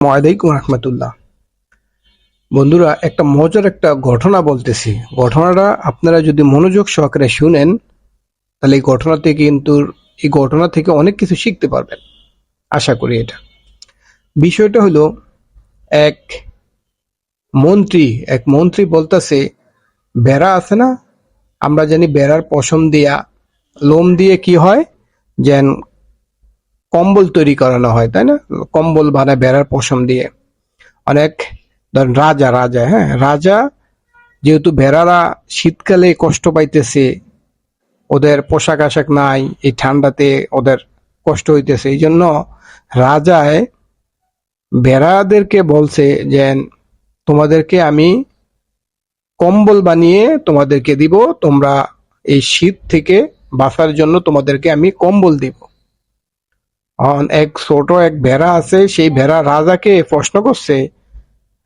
ওয়ালাইকুম রহমতুল্লাহ। বন্ধুরা, একটা মজার একটা ঘটনা বলতেছি। ঘটনাটা আপনারা যদি মনোযোগ সহকারে শুনেন, তাহলে এই ঘটনা থেকে অনেক কিছু শিখতে পারবেন, আশা করি। এটা বিষয়টা হলো, এক মন্ত্রী বলতেছে, বেড়া আছে না, আমরা জানি বেড়ার পশম দিয়া, লোম দিয়ে কি হয়, যেন কম্বল তৈরি করানো হয়, তাই না? কম্বল বানায় বেড়ার পশম দিয়ে। অনেক ধরেন রাজা যেহেতু ভেড়ারা শীতকালে কষ্ট পাইতেছে, ওদের পোশাক আশাক নাই, এই ঠান্ডাতে ওদের কষ্ট হইতেছে, এই জন্য রাজায় ভেড়াদেরকে বলছে যে তোমাদেরকে আমি কম্বল বানিয়ে তোমাদেরকে দিব, তোমরা এই শীত থেকে বাঁচার জন্য তোমাদেরকে আমি কম্বল দিব। এক ভেড়া আছে, সেই ভেড়া রাজাকে প্রশ্ন করছে,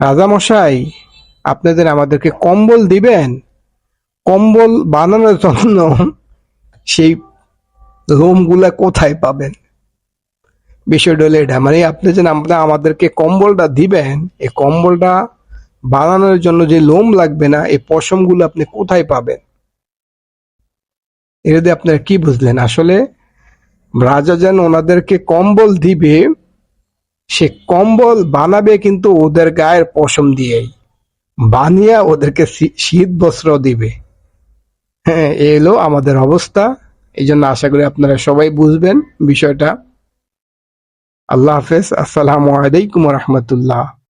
রাজা মশাই, আপনাদের আমাদেরকে কম্বল দিবেন? কম্বল বানানোর জন্য সেই লোমগুলা কোথায় পাবেন? বিষয়টা হলো এটা, মানে আপনি যেন আমাদেরকে কম্বলটা দিবেন, এই কম্বলটা বানানোর জন্য যে লোম লাগবে না, এই পশমগুলো আপনি কোথায় পাবেন? এটা দিয়ে আপনারা কি বুঝলেন? আসলে রাজা যেন ওনাদেরকে কম্বল দিবে, সে কম্বল বানাবে কিন্তু ওদের গায়ের পশম দিয়েই, বানিয়ে ওদেরকে শীত বস্ত্র দিবে। হ্যাঁ, এলো আমাদের অবস্থা। এই জন্য আশা করি আপনারা সবাই বুঝবেন বিষয়টা। আল্লাহ হাফেজ। আসসালামু আলাইকুম রহমতুল্লাহ।